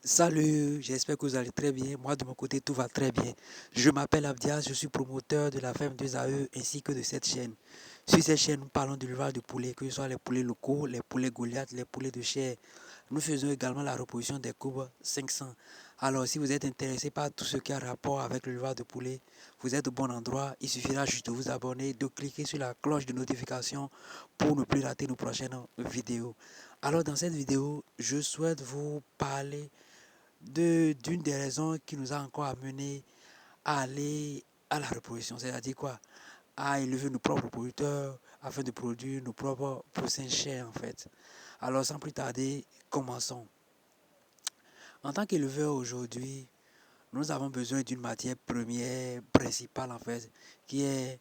Salut, j'espère que vous allez très bien. Moi, de mon côté, tout va très bien. Je m'appelle Abdias, je suis promoteur de la ferme 2AE ainsi que de cette chaîne. Sur cette chaîne, nous parlons de l'élevage de poulets, que ce soit les poulets locaux, les poulets Goliath, les poulets de chair. Nous faisons également la reproduction des courbes 500. Alors, si vous êtes intéressé par tout ce qui a rapport avec l'élevage de poulets, vous êtes au bon endroit. Il suffira juste de vous abonner, de cliquer sur la cloche de notification pour ne plus rater nos prochaines vidéos. Alors, dans cette vidéo, je souhaite vous parler d'une des raisons qui nous a encore amené à aller à la reproduction, c'est-à-dire quoi? À élever nos propres producteurs afin de produire nos propres poussins chers en fait. Alors sans plus tarder, commençons. En tant qu'éleveur aujourd'hui, nous avons besoin d'une matière première principale en fait, qui est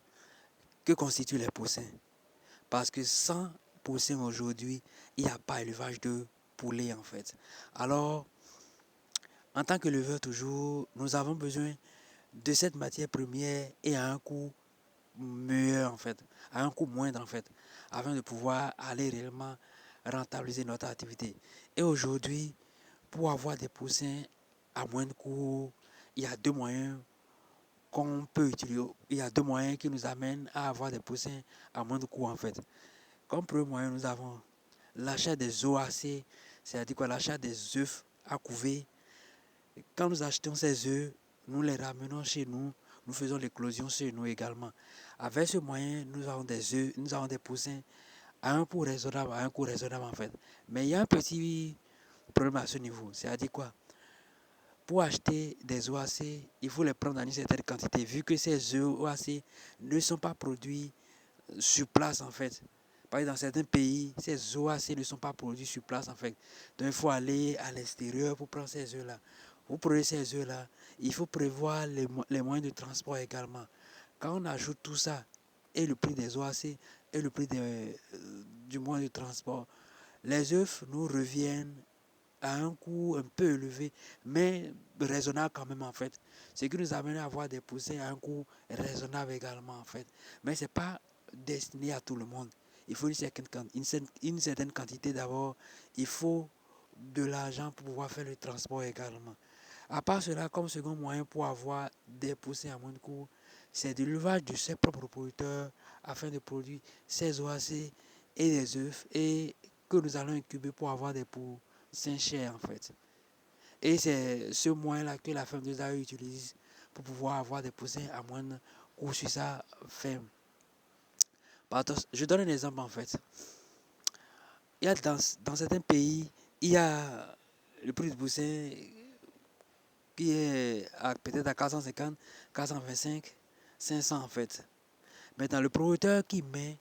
que constituent les poussins. Parce que sans poussins aujourd'hui, il n'y a pas élevage de poulets en fait. Alors, en tant qu'éleveur toujours, nous avons besoin de cette matière première et à un coût meilleur en fait, à un coût moindre en fait, afin de pouvoir aller réellement rentabiliser notre activité. Et aujourd'hui, pour avoir des poussins à moindre coût, il y a deux moyens qu'on peut utiliser. Il y a deux moyens qui nous amènent à avoir des poussins à moindre coût en fait. Comme premier moyen, nous avons l'achat des OAC, c'est-à-dire quoi, l'achat des œufs à couver. Quand nous achetons ces œufs, nous les ramenons chez nous, nous faisons l'éclosion chez nous également. Avec ce moyen, nous avons des œufs, nous avons des poussins à un coût raisonnable en fait. Mais il y a un petit problème à ce niveau, c'est-à-dire quoi? Pour acheter des OAC, il faut les prendre dans une certaine quantité, vu que ces œufs OAC ne sont pas produits sur place en fait. Par exemple, dans certains pays, ces OAC ne sont pas produits sur place en fait. Donc il faut aller à l'extérieur pour prendre ces œufs-là. Vous prenez ces œufs-là, il faut prévoir les moyens de transport également. Quand on ajoute tout ça, et le prix des OAC, et le prix du moyen de transport, les œufs nous reviennent à un coût un peu élevé, mais raisonnable quand même en fait. Ce qui nous amène à avoir des poussins à un coût raisonnable également en fait. Mais ce n'est pas destiné à tout le monde. Il faut une certaine quantité d'abord. Il faut de l'argent pour pouvoir faire le transport également. À part cela, comme second moyen pour avoir des poussins à moindre coût, c'est de l'élevage de ses propres producteurs afin de produire ses OAC et des œufs et que nous allons incuber pour avoir des poussins chers en fait. Et c'est ce moyen-là que la ferme de Zaï utilise pour pouvoir avoir des poussins à moindre coût sur sa ferme. Pardon, je donne un exemple en fait. Il y a dans certains pays, il y a le prix du poussin qui est peut-être à 450, 425, 500 en fait. Maintenant, le producteur qui met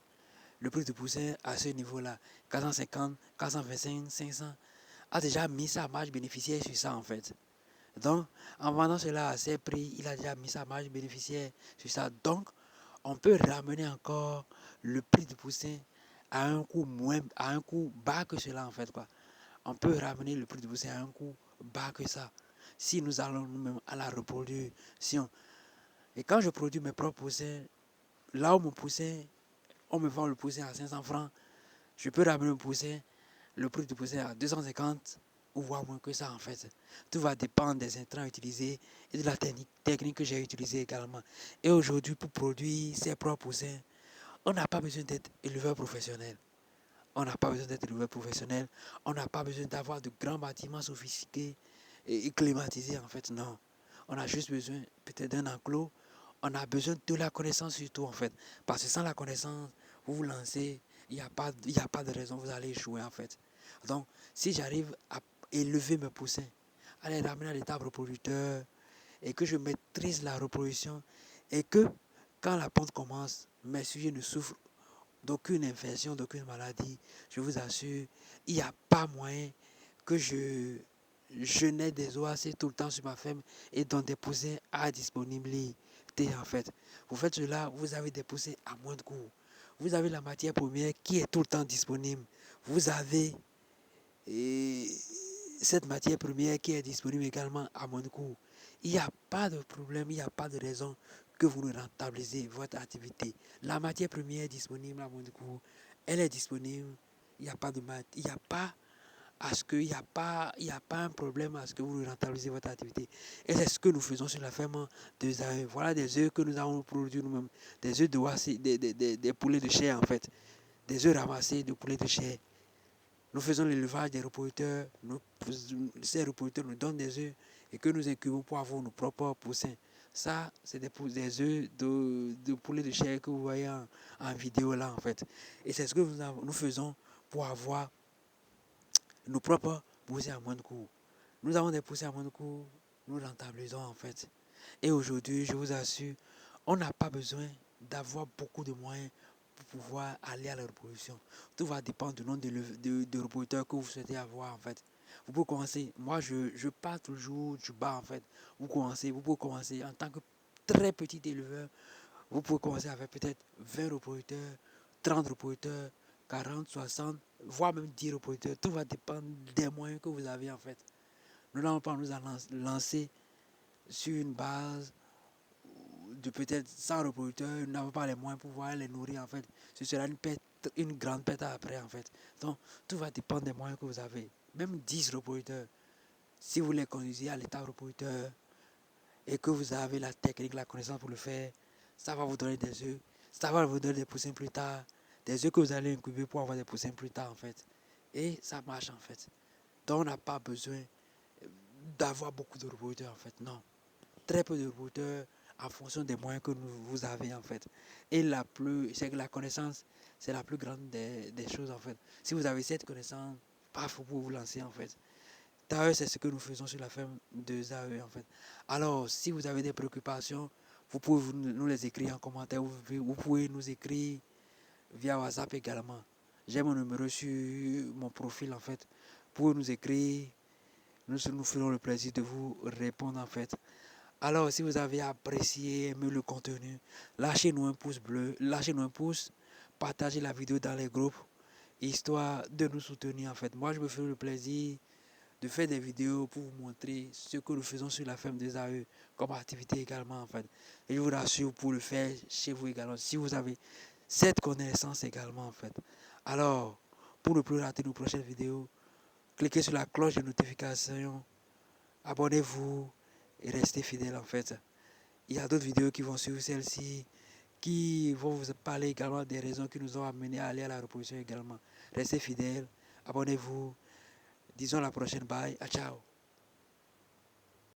le prix du poussin à ce niveau-là, 450, 425, 500, a déjà mis sa marge bénéficiaire sur ça en fait. Donc, en vendant cela à ces prix, il a déjà mis sa marge bénéficiaire sur ça. Donc, on peut ramener encore le prix du poussin à un coût à un coût bas que cela en fait quoi. On peut ramener le prix du poussin à un coût bas que ça. Si nous allons nous-mêmes à la reproduction. Et quand je produis mes propres poussins, là où mon poussin, on me vend le poussin à 500 francs, je peux ramener le prix du poussin à 250 ou voire moins que ça en fait. Tout va dépendre des intrants utilisés et de la technique que j'ai utilisée également. Et aujourd'hui, pour produire ses propres poussins, on n'a pas besoin d'être éleveur professionnel. On n'a pas besoin d'être éleveur professionnel. On n'a pas besoin d'avoir de grands bâtiments sophistiqués et climatisés en fait. Non. On a juste besoin peut-être d'un enclos. On a besoin de la connaissance surtout en fait. Parce que sans la connaissance, vous vous lancez, il n'y a pas de raison, vous allez échouer en fait. Donc, si j'arrive à élever mes poussins, à les ramener à l'état reproducteur, et que je maîtrise la reproduction, et que quand la ponte commence, mes sujets ne souffrent d'aucune infection, d'aucune maladie, je vous assure, il n'y a pas moyen que je n'ai des OAC tout le temps sur ma ferme et dont des poussins à disponibilité en fait. Vous faites cela, vous avez des poussins à moins de coût. Vous avez la matière première qui est tout le temps disponible. Vous avez cette matière première qui est disponible également à moins de coût. Il n'y a pas de problème, il n'y a pas de raison que vous ne rentabilisez votre activité. La matière première est disponible à moins de coût. Elle est disponible. Il n'y a pas de il n'y a pas à ce qu'il n'y a pas, un problème à ce que vous rentabilisez votre activité. Et c'est ce que nous faisons sur la ferme des œufs. Voilà des œufs que nous avons produits nous-mêmes. Des œufs de oiseaux, des poulets de chair en fait. Des œufs ramassés de poulets de chair. Nous faisons l'élevage des reproducteurs. Ces reproducteurs nous donnent des œufs et que nous incubons pour avoir nos propres poussins. Ça, c'est des œufs de poulet de chair que vous voyez en vidéo là en fait. Et c'est ce que nous faisons pour avoir nos propres poussins à moins de coût. Nous avons des poussins à moins de coût, nous rentabilisons en fait. Et aujourd'hui, je vous assure, on n'a pas besoin d'avoir beaucoup de moyens pour pouvoir aller à la reproduction. Tout va dépendre du nombre de reproducteurs que vous souhaitez avoir en fait. Vous pouvez commencer, moi je pars toujours du bas en fait. Vous pouvez commencer en tant que très petit éleveur. Vous pouvez commencer avec peut-être 20 reproducteurs, 30 reproducteurs, 40, 60, voire même 10 reproducteurs. Tout va dépendre des moyens que vous avez en fait. Nous n'allons pas nous lancer sur une base de peut-être 100 reproducteurs. Nous n'avons pas les moyens pour pouvoir les nourrir en fait. Ce sera une grande perte après en fait. Donc tout va dépendre des moyens que vous avez. Même 10 reproducteurs, si vous les conduisez à l'état reproducteur et que vous avez la technique, la connaissance pour le faire, ça va vous donner des œufs. Ça va vous donner des poussins plus tard. Des œufs que vous allez incuber pour avoir des poussins plus tard en fait. Et ça marche en fait. Donc on n'a pas besoin d'avoir beaucoup de reproducteurs en fait. Non. Très peu de reproducteurs en fonction des moyens que vous avez en fait. Et c'est que la connaissance, c'est la plus grande des choses en fait. Si vous avez cette connaissance, paf, vous pouvez vous lancer en fait. D'ailleurs, c'est ce que nous faisons sur la ferme de Zahe en fait. Alors, si vous avez des préoccupations, vous pouvez nous les écrire en commentaire. Vous pouvez nous écrire via WhatsApp également. J'ai mon numéro sur mon profil en fait. Vous pouvez nous écrire. Nous ferons le plaisir de vous répondre en fait. Alors, si vous avez apprécié, aimé le contenu, lâchez-nous un pouce bleu, lâchez-nous un pouce, partagez la vidéo dans les groupes, histoire de nous soutenir en fait. Moi, je me fais le plaisir de faire des vidéos pour vous montrer ce que nous faisons sur la ferme des AE comme activité également en fait. Et je vous rassure pour le faire chez vous également, si vous avez cette connaissance également en fait. Alors, pour ne plus rater nos prochaines vidéos, cliquez sur la cloche de notification, abonnez-vous et restez fidèles en fait. Il y a d'autres vidéos qui vont suivre celle-ci, qui vont vous parler également des raisons qui nous ont amenés à aller à la reproduction également. Restez fidèles, abonnez-vous, disons à la prochaine, bye, ciao.